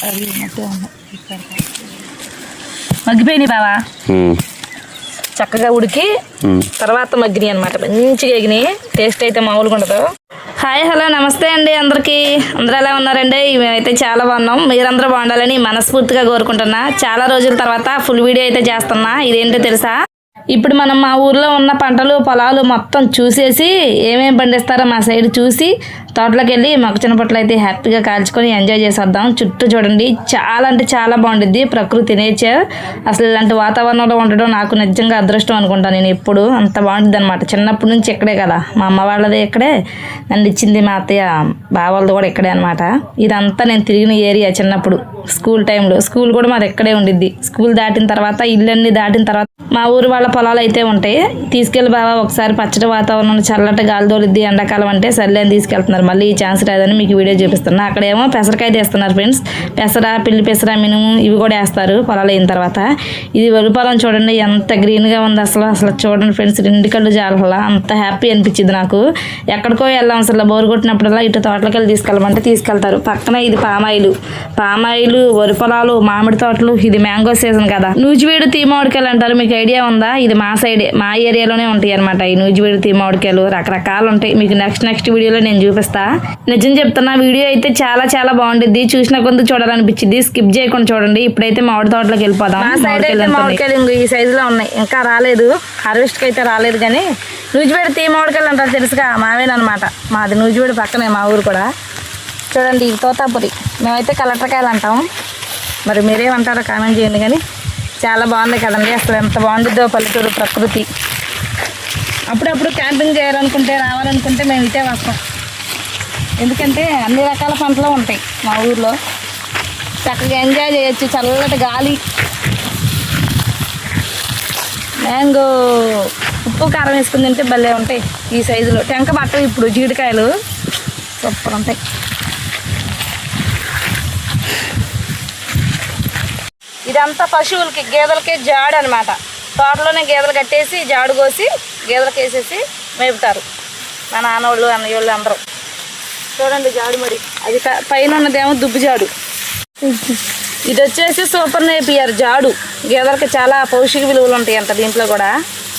అది మగ్గిపోయినాయి బావా, చక్కగా ఉడికి తర్వాత మగ్గినాయి అనమాట. మంచిగా ఎగినాయి, టేస్ట్ అయితే మామూలుగా ఉండదు. హాయ్ హలో నమస్తే అండి అందరికీ. అందరూ ఎలా ఉన్నారండి? మేమైతే చాలా బాగున్నాం. మీరందరూ బాగుండాలని మనస్ఫూర్తిగా కోరుకుంటున్నా. చాలా రోజుల తర్వాత ఫుల్ వీడియో అయితే చేస్తున్నా. ఇదేంటో తెలుసా, ఇప్పుడు మనం మా ఊర్లో ఉన్న పంటలు పొలాలు మొత్తం చూసేసి ఏమేమి పండిస్తారో మా సైడ్ చూసి తోటలోకి వెళ్ళి మొక్కజొన్న పొట్లు అయితే హ్యాపీగా కాల్చుకొని ఎంజాయ్ చేసేద్దాం. చుట్టూ చూడండి, చాలా అంటే చాలా బాగుంటుంది ప్రకృతి, నేచర్. అసలు ఇలాంటి వాతావరణంలో ఉండడం నాకు నిజంగా అదృష్టం అనుకుంటాను నేను. ఎప్పుడు అంత బాగుంటుంది అనమాట. చిన్నప్పటి నుంచి ఇక్కడే కదా, మా అమ్మ వాళ్ళదే ఇక్కడే, నన్ను ఇచ్చింది మా అత్తయ్య బావాళ్ళది కూడా ఇక్కడే అనమాట. ఇదంతా నేను తిరిగిన ఏరియా చిన్నప్పుడు స్కూల్ టైంలో. స్కూల్ కూడా మాది ఎక్కడే ఉండిద్ది. స్కూల్ దాటిన తర్వాత ఇల్లన్నీ దాటిన తర్వాత మా ఊరు వాళ్ళ పొలాలు అయితే ఉంటాయి. తీసుకెళ్ళి బావా ఒకసారి పచ్చడి వాతావరణం చల్లటి గాలి తోలిద్ది ఎండాకాలం అంటే సర్లే అని తీసుకెళ్తున్నారు. మళ్ళీ ఈ ఛాన్స్ రాదని మీకు వీడియో చూపిస్తున్నా. అక్కడేమో పెసరకాయ తీస్తున్నారు ఫ్రెండ్స్. పెసర, పిల్లి పెసర, మినుము ఇవి కూడా వేస్తారు పొలాలు అయిన తర్వాత. ఇది వరి పొలం చూడండి ఎంత గ్రీన్గా ఉంది. అసలు చూడండి ఫ్రెండ్స్, రెండు కళ్ళు జాలలా అంత హ్యాపీ అనిపించింది నాకు. ఎక్కడికో వెళ్ళాం అసలు బోరు కొట్టినప్పుడల్లా ఇటు తోటలోకి వెళ్ళి తీసుకెళ్ళమంటే తీసుకెళ్తారు. పక్కన ఇది పామాయిలు, వరి పొలాలు, మామిడి తోటలు. ఇది మ్యాంగో సీజన్ కదా. నూజివీడు తీమామిడికాయలు అంటారు, మీకు ఐడియా ఉందా? ఇది మా సైడే, మా ఏరియాలోనే ఉంటాయి అనమాట. ఈ నూజివీడు తీమామిడికాయలు రకరకాలు ఉంటాయి. మీకు నెక్స్ట్ వీడియోలో నేను చూపిస్తా. నిజం చెప్తున్నా, వీడియో అయితే చాలా చాలా బాగుంటుంది. చూసిన కొంత చూడాలనిపించింది. స్కిప్ చేయకుండా చూడండి. ఇప్పుడైతే మామిడి తోటలోకి వెళ్ళిపోదాం. మామిడికాయలు ఈ సైజులో ఉన్నాయి, ఇంకా రాలేదు, హార్వెస్ట్కి అయితే రాలేదు. కానీ నూజివీడు తీమామిడికాయలు అంటారు తెలుసుగా, మావేనమాట. మాది నూజివీడు పక్కనే మా ఊరు కూడా. చూడండి ఇవి తోతాపురి, మేమైతే కలెక్టర్కాయలు అంటాం. మరి మీరేమంటారో కామెంట్ చేయండి. కానీ చాలా బాగుంది కదండి, అసలు ఎంత బాగుంటుందో పల్లెటూరు ప్రకృతి. అప్పుడప్పుడు క్యాంపింగ్ చేయాలనుకుంటే రావాలనుకుంటే మేము ఇటే వస్తాం. ఎందుకంటే అన్ని రకాల పంటలు ఉంటాయి మా ఊర్లో, చక్కగా ఎంజాయ్ చేయొచ్చు. చల్లటి గాలి, మ్యాంగో, ఉప్పు కారం వేసుకుని తింటే భలే ఉంటాయి. ఈ సైజులో టెంక పట్టవు ఇప్పుడు జీడికాయలు, సూపర్ ఉంటాయి. ఇదంతా పశువులకి, గేదెలకి జాడు అనమాట. తోటలోనే గేదెలు కట్టేసి జాడు కోసి గేదెలకు వేసేసి మేపుతారు మా నాన్నోళ్ళు అన్నయ్యోళ్ళు అందరూ. చూడండి జాడు, మరి అది పైన ఉన్నదేమో దుబ్బు జాడు. ఇది వచ్చేసి సూపర్ నేపియర్ జాడు. గేదెలకి చాలా పౌష్టిక విలువలు ఉంటాయి అంట దీంట్లో కూడా.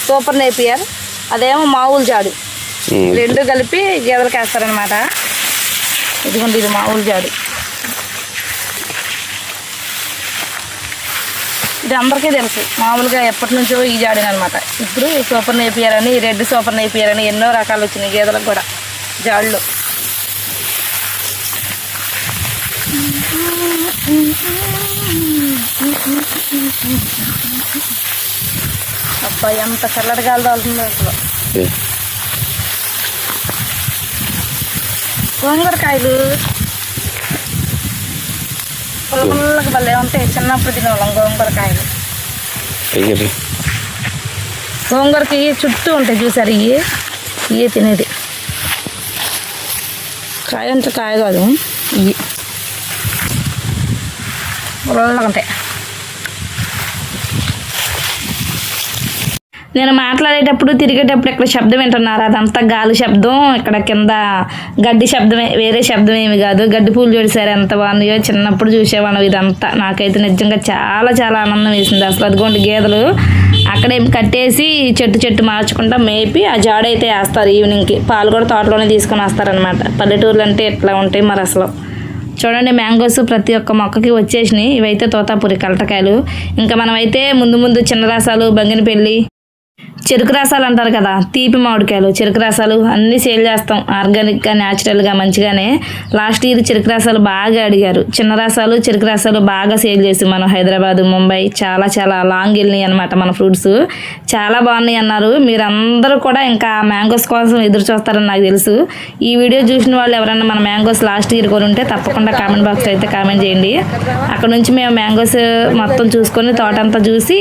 సూపర్ నేపియర్, అదేమో మామూలు జాడు. రెండు కలిపి గేదెలకి వేస్తారనమాట. ఇదిగోండి ఇది మామూలు జాడు. ఇది అందరికీ తెలుసు, మామూలుగా ఎప్పటి నుంచో ఈ జాడినమాట. ఇప్పుడు సూపర్ నేపియర్ అని, రెడ్ సూపర్ నేపియర్ అని ఎన్నో రకాలు వచ్చినాయి గేదెలకు కూడా జాడులో. అబ్బాయి ఎంత చల్లటి గాలి తోలుతుందో అసలు. గోంగూరకాయలు పుల్లకి భలే ఉంటాయి. చిన్నప్పుడు తినేవాళ్ళం గోంగూరకాయలు. గోంగూరకి చుట్టూ ఉంటాయి చూసారు, ఇవి తినేది. కాయ అంటే కాయ కాదు, ఇవి పుల్లగా ఉంటాయి. నేను మాట్లాడేటప్పుడు తిరిగేటప్పుడు ఇక్కడ శబ్దం వింటున్నారు, అదంతా గాలి శబ్దం. ఇక్కడ కింద గడ్డి శబ్దమే, వేరే శబ్దం ఏమి కాదు. గడ్డి పూలు చూసారు ఎంత బాగున్నాయో, చిన్నప్పుడు చూసేవాళ్ళం ఇదంతా. నాకైతే నిజంగా చాలా చాలా ఆనందం వేసింది అసలు. అదిగోండి గేదెలు అక్కడే కట్టేసి చెట్టు మార్చుకుంటా మేపి ఆ జాడైతే వేస్తారు. ఈవినింగ్కి పాలు కూడా తోటలోనే తీసుకొని వస్తారనమాట. పల్లెటూర్లు అంటే ఎట్లా ఉంటాయి మరి అసలు. చూడండి మ్యాంగోస్ ప్రతి ఒక్క మొక్కకి వచ్చేసినాయి. ఇవైతే తోతాపురి కలటకాయలు. ఇంకా మనమైతే ముందు చిన్న రసాలు, బంగినపల్లి, చెరుకు రసాలు అంటారు కదా, తీపి మామిడికాయలు, చెరుకు రసాలు అన్నీ సేల్ చేస్తాం ఆర్గానిక్గా, న్యాచురల్గా మంచిగానే. లాస్ట్ ఇయర్ చెరుకు రసాలు బాగా అడిగారు. చిన్న రసాలు, చెరుకు రసాలు బాగా సేల్ చేసి మనం హైదరాబాద్, ముంబై చాలా చాలా లాంగ్ వెళ్ళినాయి అనమాట మన ఫ్రూట్స్. చాలా బాగున్నాయి అన్నారు. మీరందరూ కూడా ఇంకా మ్యాంగోస్ కోసం ఎదురు చూస్తారని నాకు తెలుసు. ఈ వీడియో చూసిన వాళ్ళు ఎవరన్నా మన మ్యాంగోస్ లాస్ట్ ఇయర్ కొని ఉంటే తప్పకుండా కామెంట్ బాక్స్ అయితే కామెంట్ చేయండి. అక్కడ నుంచి మేము మ్యాంగోస్ మొత్తం చూసుకొని తోటంతా చూసి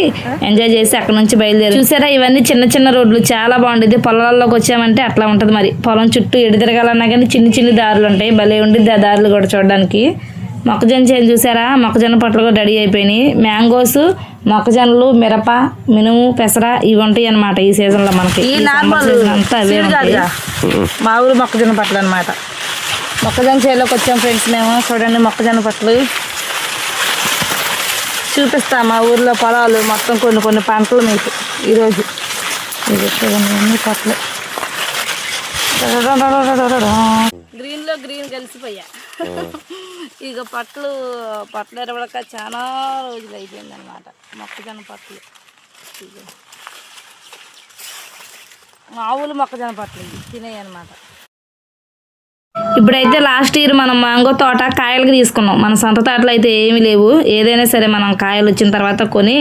ఎంజాయ్ చేసి అక్కడ నుంచి బయలుదేరి. చూసారా ఇవన్నీ చిన్న చిన్న రోడ్లు, చాలా బాగుంటుంది. పొలాల్లోకి వచ్చామంటే అట్లా ఉంటుంది మరి. పొలం చుట్టూ ఎడి తిరగాలన్నా కానీ చిన్న దారులు ఉంటాయి, భలే ఉండిద్ది ఆ దారులు కూడా చూడడానికి. మొక్కజొన్న చేను చూసారా, మొక్కజొన్న పొట్లు కూడా రెడీ అయిపోయినాయి. మ్యాంగోస్, మొక్కజొన్నలు, మిరప, మినుము, పెసర ఇవి ఉంటాయి అనమాట ఈ సీజన్లో మనకి. అంతా అవే మా ఊరు మొక్కజొన్న పొట్లు అనమాట. మొక్కజొన్న చేలోకి వచ్చాం ఫ్రెండ్స్ మేము. చూడండి మొక్కజొన్న పొట్లు చూపిస్తా మా ఊర్లో పొలాలు మొత్తం కొన్ని పంటలు మీకు ఈరోజు అన్ని పట్లు గ్రీన్లో గ్రీన్ కలిసిపోయా. ఇక పట్లు ఎరవడక చాలా రోజులు అయిపోయింది అనమాట. మొక్కజొన్న పట్లు ఆవులు మొక్కజొన్న పట్లు తినేవి అనమాట. ఇప్పుడైతే లాస్ట్ ఇయర్ మనం మ్యాంగో తోట కాయలకి తీసుకున్నాం. మన సొంత తోటలో అయితే ఏమీ లేవు. ఏదైనా సరే మనం కాయలు వచ్చిన తర్వాత కొని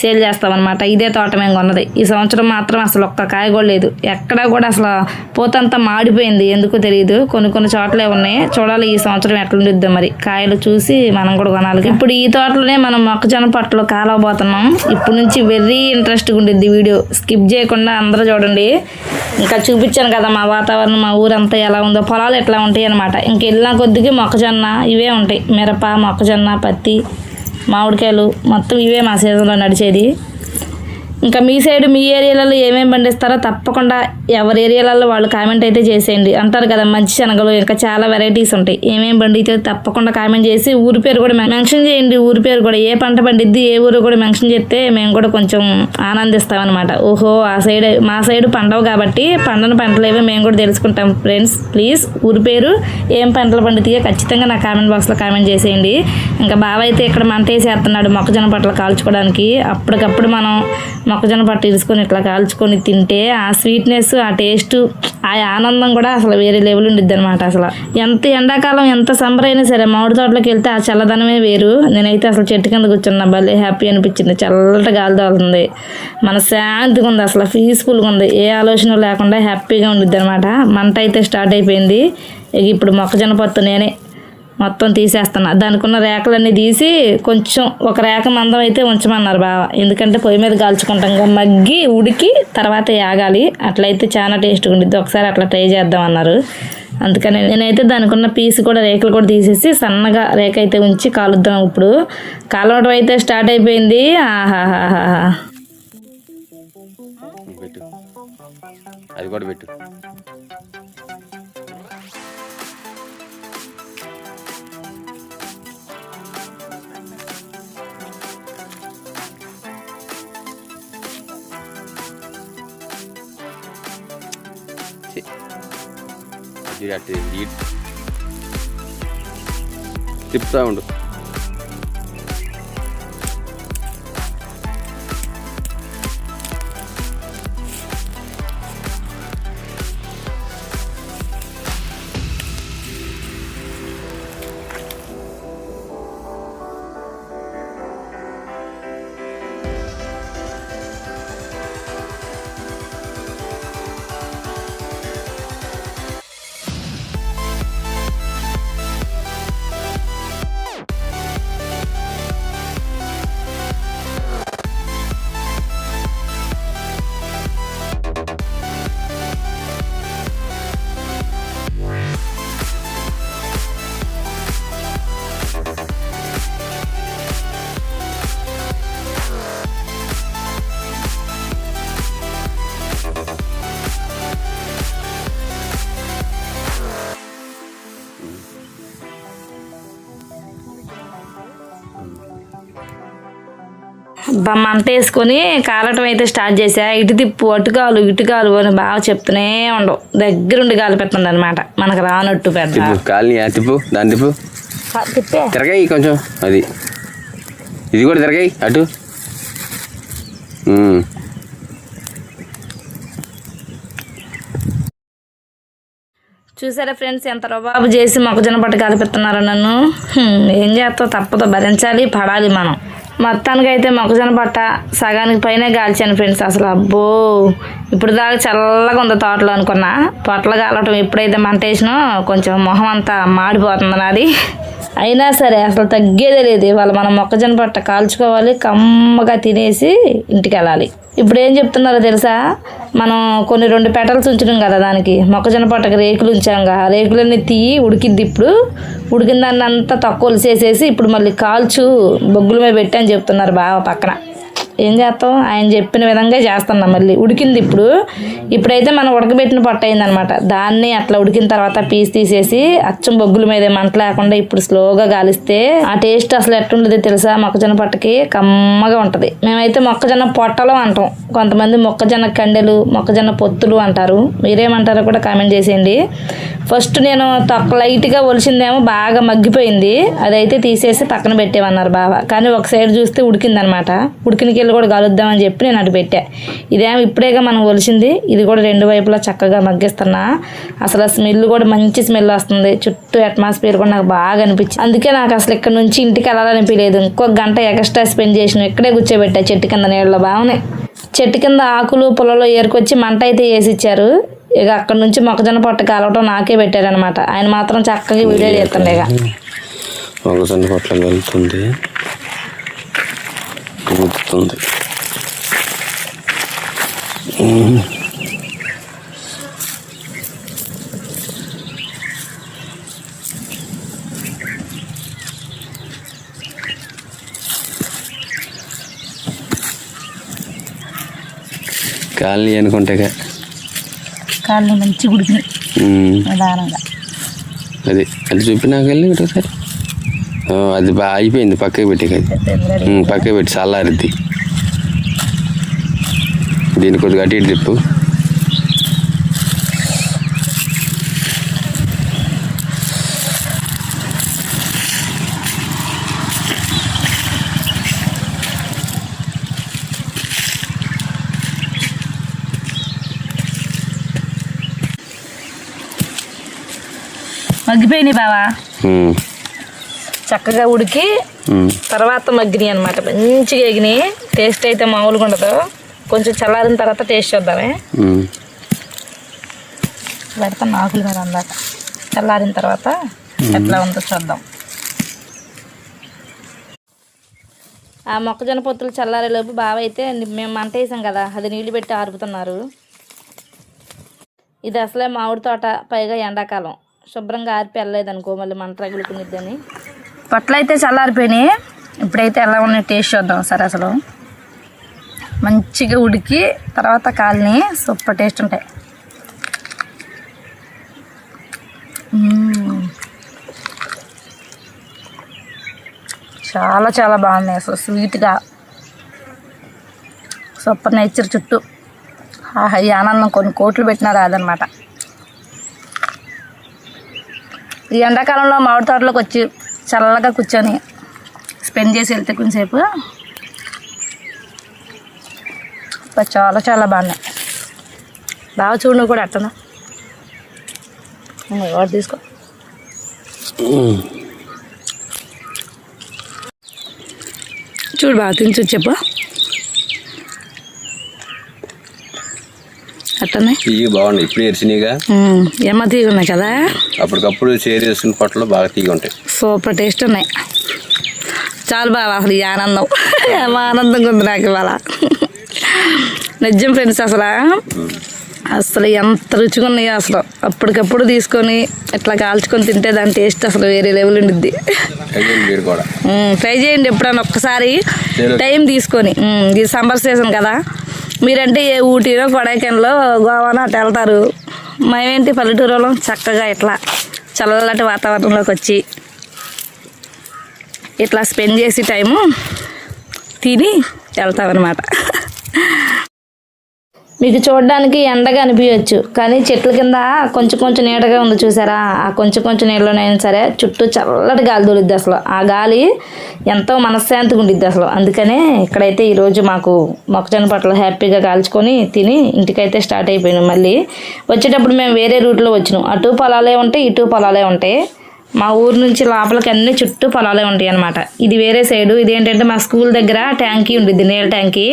సేల్ చేస్తామన్నమాట. ఇదే తోట మేము కొన్నది. ఈ సంవత్సరం మాత్రం అసలు ఒక్క కాయ కూడా లేదు. ఎక్కడా కూడా అసలు పూతంతా మాడిపోయింది, ఎందుకో తెలియదు. కొన్ని చోట్లే ఉన్నాయి. చూడాలి ఈ సంవత్సరం ఎట్లుండిద్దో మరి. కాయలు చూసి మనం కూడా కొనాలి. ఇప్పుడు ఈ తోటలోనే మనం మొక్కజొన్న పట్లు కాలవబోతున్నాం. ఇప్పుడు నుంచి వెరీ ఇంట్రెస్ట్గా ఉండిద్ది వీడియో, స్కిప్ చేయకుండా అందరూ చూడండి. ఇంకా చూపించాను కదా మా వాతావరణం, మా ఊరంతా ఎలా ఉందో, పొలాలు ఎట్లా ఉంటాయి అనమాట. ఇంక వెళ్ళిన కొద్దికి మొక్కజొన్న ఇవే ఉంటాయి. మిరప, మొక్కజొన్న, పత్తి, మామిడికాయలు మొత్తం ఇవే మా సీజన్లో నడిచేది. ఇంకా మీ సైడ్ మీ ఏరియాలలో ఏమేమి పండిస్తారో తప్పకుండా ఎవరి ఏరియాలలో వాళ్ళు కామెంట్ అయితే చేసేయండి. అంటారు కదా మంచి శనగలు, ఇంకా చాలా వెరైటీస్ ఉంటాయి. ఏమేమి పండితే తప్పకుండా కామెంట్ చేసి ఊరి పేరు కూడా మెన్షన్ చేయండి. ఊరి పేరు కూడా ఏ పంట పండిద్ది, ఏ ఊరు కూడా మెన్షన్ చేస్తే మేము కూడా కొంచెం ఆనందిస్తామన్నమాట. ఓహో ఆ సైడ్ మా సైడ్ పండవు కాబట్టి పంటలు ఏవో మేము కూడా తెలుసుకుంటాం. ఫ్రెండ్స్ ప్లీజ్ ఊరి పేరు ఏం పంటలు పండితే ఖచ్చితంగా నా కామెంట్ బాక్స్లో కామెంట్ చేసేయండి. ఇంకా బావ అయితే ఇక్కడ మంట వేసేస్తున్నాడు మొక్కజొన్న పట్ల కాల్చుకోవడానికి. అప్పటికప్పుడు మనం మొక్కజొన్న పట్టు ఇరుసుకొని ఇట్లా కాల్చుకొని తింటే ఆ స్వీట్నెస్, ఆ టేస్ట్, ఆ ఆనందం కూడా అసలు వేరే లెవెల్ ఉండిద్ది అనమాట. అసలు ఎంత ఎండాకాలం ఎంత సమ్మర్ అయినా సరే మామిడి తోటలోకి వెళ్తే ఆ చల్లదనమే వేరు. నేనైతే అసలు చెట్టు కింద కూర్చున్నా, భలే హ్యాపీ అనిపించింది. చల్లటి గాలి తోలుతుంది, మన శాంతిగా ఉంది, అసలు పీస్ఫుల్గా ఉంది. ఏ ఆలోచన లేకుండా హ్యాపీగా ఉండిద్ది అనమాట. మంట అయితే స్టార్ట్ అయిపోయింది. ఇప్పుడు మొక్కజొన్న పట్టు నేనే మొత్తం తీసేస్తున్నా. దానికి ఉన్న రేకలన్నీ తీసి కొంచెం ఒక రేక మందం అయితే ఉంచమన్నారు బావ. ఎందుకంటే పొయ్యి మీద కాల్చుకుంటాం, మగ్గి ఉడికి తర్వాత యాగాలి. అట్లయితే చాలా టేస్ట్గా ఉండిద్ది. ఒకసారి అట్లా ట్రై చేద్దాం అన్నారు. అందుకని నేనైతే దానికి ఉన్న పీస్ కూడా రేకులు కూడా తీసేసి సన్నగా రేక అయితే ఉంచి కాలుద్దాం. ఇప్పుడు కాలవడం అయితే స్టార్ట్ అయిపోయింది. ఆహాహాహా అది కూడా పెట్టు. అటు తిప్పుతా ఉండు. మంట వేసుకొని కాలటం అయితే స్టార్ట్ చేసా. ఇటు తిప్పు, అటుకాలు ఇటుకాలు అని బాగా చెప్తూనే ఉండవు. దగ్గరుండి గాలి పెట్టండి అనమాట, మనకు రానట్టు పెద్ద తిప్పు. దాన్ని తిప్పు, తిరగాయి కొంచెం. అది ఇది కూడా తిరగాయి అటు. చూసారా ఫ్రెండ్స్ ఎంత రబాబు చేసి మొక్కజొన్న పట్టు కలిపిస్తున్నారు నన్ను. ఏం చేస్తావు, తప్పదు, భరించాలి, పడాలి మనం. మొత్తానికి అయితే మొక్కజొన్న పట్ట సగానికి పైన కాల్చాను ఫ్రెండ్స్. అసలు అబ్బో ఇప్పుడు దాకా చల్లగా ఉంది తోటలో అనుకున్నా. పొట్టలు కాలటం ఎప్పుడైతే మంట వేసినో కొంచెం మొహం అంతా మాడిపోతుంది నాది. అయినా సరే అసలు తగ్గేదే లేదు. ఇవాళ మనం మొక్కజొన్న పట్ట కాల్చుకోవాలి, కమ్మగా తినేసి ఇంటికి వెళ్ళాలి. ఇప్పుడు ఏం చెప్తున్నారో తెలుసా, మనం కొన్ని 2 పెటల్స్ ఉంచడం కదా దానికి, మొక్కజొన్న పట్టకి రేకులు ఉంచాంగా, ఆ రేకులన్నీ తీయి ఉడికిద్ది. ఇప్పుడు ఉడికిన దాన్ని అంతా తక్కువ ఒలిసేసేసి ఇప్పుడు మళ్ళీ కాల్చు బొగ్గుల మీద పెట్టి అని చెప్తున్నారు బావ పక్కన. ఏం చేస్తాం, ఆయన చెప్పిన విధంగా చేస్తున్నా. మళ్ళీ ఉడికింది ఇప్పుడైతే మనం ఉడకబెట్టిన పొట్టు అయిందనమాట. దాన్ని అట్లా ఉడికిన తర్వాత పీస్ తీసేసి అచ్చం బొగ్గుల మీద మంట లేకుండా ఇప్పుడు స్లోగా గాలిస్తే ఆ టేస్ట్ అసలు ఎట్టుండదు తెలుసా? మొక్కజొన్న పొట్టకి కమ్మగా ఉంటుంది. మేమైతే మొక్కజొన్న పొట్టలు అంటాం, కొంతమంది మొక్కజొన్న కండెలు, మొక్కజొన్న పొత్తులు అంటారు. మీరేమంటారో కూడా కామెంట్ చేసేయండి. ఫస్ట్ నేను లైట్గా ఒలిసిందేమో బాగా మగ్గిపోయింది, అదైతే తీసేసి పక్కన పెట్టేమన్నారు బావ. కానీ ఒక సైడ్ చూస్తే ఉడికిందనమాట. ఉడికినకెళ్ళి కూడా కలుద్దామని చెప్పి నేను అటు పెట్టా. ఇదేమో ఇప్పుడేగా మనం ఒలిసింది, ఇది కూడా రెండు వైపులా చక్కగా మగ్గిస్తున్నా. అసలు స్మెల్ కూడా మంచి స్మెల్ వస్తుంది, చుట్టూ అట్మాస్ఫియర్ కూడా నాకు బాగా అనిపించింది. అందుకే నాకు అసలు ఇక్కడ నుంచి ఇంటికి వెళ్ళాలనిపించలేదు. ఇంకొక గంట ఎక్స్ట్రా స్పెండ్ చేసిన, ఇక్కడే కూర్చోబెట్టా చెట్టు కింద నీళ్ళలో. బాగున్నాయి. చెట్టు కింద ఆకులు పొలంలో ఏరుకొచ్చి మంట అయితే వేసి ఇచ్చారు. ఇక అక్కడ నుంచి మొక్కజొన్న పొట్ట కాలవటం నాకే పెట్టారనమాట. ఆయన మాత్రం చక్కగా వీడియో చేస్తుండే. ఇక మొక్కజొన్న పొట్ల వెళ్తుంది, ఊపుతుంది. కాలనీ అనుకుంటే కాళ్ళు మంచి ఉడికినాయి నిదానంగా. అది అది చూపినాక వెళ్ళి ఒకసారి అది బాగా అయిపోయింది. పక్కకి పెట్టి పక్కకి పెట్టి చల్లారిద్ది. దీన్ని కొద్దిగా అటు ఇటు తిప్పు. మగ్గిపోయినాయి బావా, చక్కగా ఉడికి తర్వాత మగ్గినాయి అనమాట. మంచిగా ఎగినాయి. టేస్ట్ అయితే మామూలుగా ఉండదు. కొంచెం చల్లారిన తర్వాత టేస్ట్ చూద్దామే. పెడతాను ఆకులు మీద అందాక. చల్లారిన తర్వాత ఎట్లా ఉందో చూద్దాం. ఆ మొక్కజొన్న పొత్తులు చల్లారేలోపు బావ అయితే మేము మంట వేసాం కదా, అది నీళ్ళు పెట్టి ఆరుపుతున్నారు. ఇది అసలే మామిడి తోట, పైగా ఎండాకాలం. శుభ్రంగా ఆరిపి వెళ్ళలేదనుకో మళ్ళీ మంట రగులుకునిద్దని. పొట్లు అయితే చల్లారిపోయినాయి. ఇప్పుడైతే ఎలా ఉన్నాయి టేస్ట్ చూద్దాం సరే. అసలు మంచిగా ఉడికి తర్వాత కాలిని సూపర్ టేస్ట్ ఉంటాయి. చాలా చాలా బాగున్నాయి. అసలు స్వీట్గా సూపర్ నేచర్ చుట్టూ ఈ ఆనందం కొన్ని కోట్లు పెట్టినా రాదనమాట. ఈ ఎండాకాలంలో మామిడి తోటలోకి వచ్చి చల్లగా కూర్చొని స్పెండ్ చేసి వెళ్తే కొంచెంసేపు చాలా చాలా బాగున్నాయి. బాగా చూడు కూడా అట్టనా వాడు తీసుకో. చూడు బాగా తిని చూసి చెప్పు. అట్టనే తీగ బాగున్నాయి. ఇప్పుడు ఎరిసినాయిగా ఏమో తీగ ఉన్నాయి కదా, అప్పటికప్పుడు చేరి వేసిన పొట్టలు బాగా తీగ ఉంటాయి. సూపర్ టేస్ట్ ఉన్నాయి. చాలు బాగా అసలు ఈ ఆనందం ఆనందంగా ఉంది నాకు ఇవాళ. నిజం ఫ్రెండ్స్, అసలు ఎంత రుచిగా ఉన్నాయో. అసలు అప్పటికప్పుడు తీసుకొని ఇట్లా కాల్చుకొని తింటే దాని టేస్ట్ అసలు వేరే లెవెల్ ఉండిద్ది. ట్రై చేయండి ఎప్పుడన్నా ఒక్కసారి టైం తీసుకొని. ఇది సమ్మర్ సీజన్ కదా, మీరంటే ఏ ఊటీలో కొడైకెనాల్లో గోవానో అటు వెళ్తారు. మేమేంటి పల్లెటూరులో చక్కగా ఇట్లా చల్లటి వాతావరణంలోకి వచ్చి ఇట్లా స్పెండ్ చేసి టైము తిని వెళ్తామన్నమాట. మీకు చూడడానికి ఎండగా అనిపించవచ్చు, కానీ చెట్ల కింద కొంచెం కొంచెం నీడగా ఉంది చూసారా. ఆ కొంచెం కొంచెం నీళ్ళలోనైనా సరే చుట్టూ చల్లటి గాలి తోలిద్ది. అసలు ఆ గాలి ఎంతో మనశ్శాంతిగా ఉండిద్ది అసలు. అందుకనే ఇక్కడైతే ఈరోజు మాకు మొక్కజొన్న పొట్టలు హ్యాపీగా కాల్చుకొని తిని ఇంటికైతే స్టార్ట్ అయిపోయినాం. మళ్ళీ వచ్చేటప్పుడు మేము వేరే రూట్లో వచ్చినాం. అటు పొలాలే ఉంటాయి, ఇటు పొలాలే ఉంటాయి. మా ఊరు నుంచి లోపలికి అన్ని చుట్టూ పొలాలే ఉంటాయి అనమాట. ఇది వేరే సైడు. ఇదేంటంటే మా స్కూల్ దగ్గర ట్యాంకీ ఉండిద్ది, నీళ్ళ ట్యాంకీ.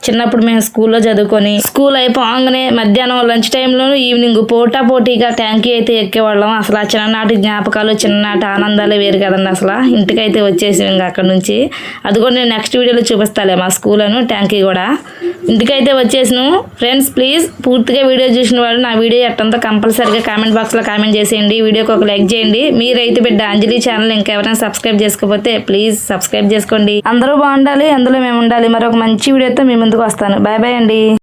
చిన్నప్పుడు మేము స్కూల్లో చదువుకొని స్కూల్ అయిపోగానే మధ్యాహ్నం లంచ్ టైంలోనూ ఈవినింగ్ పోటీగా ట్యాంకీ అయితే ఎక్కేవాళ్ళం. అసలు ఆ చిన్ననాటి జ్ఞాపకాలు, చిన్ననాటి ఆనందాలే వేరు కదండి. అసలు ఇంటికైతే వచ్చేసి ఇంకా అక్కడ నుంచి అది కూడా నేను నెక్స్ట్ వీడియోలో చూపిస్తాలే, మా స్కూల్ అను ట్యాంకీ కూడా. ఇంటికైతే వచ్చేసాను ఫ్రెండ్స్. ప్లీజ్ పూర్తిగా వీడియో చూసిన వాళ్ళు నా వీడియో ఎట్టంతో కంపల్సరీగా కామెంట్ బాక్స్లో కామెంట్ చేసేయండి. వీడియోకి ఒక లైక్ చేయండి. మీరైతే రైతు బిడ్డ అంజలి ఛానల్ ఇంకెవరైనా సబ్స్క్రైబ్ చేసుకోకపోతే ప్లీజ్ సబ్స్క్రైబ్ చేసుకోండి. అందరూ బాగుండాలి, అందులో మేము ఉండాలి. మరొక మంచి వీడియోతో మీ ముందుకు వస్తాను. బాయ్ బాయ్ అండి.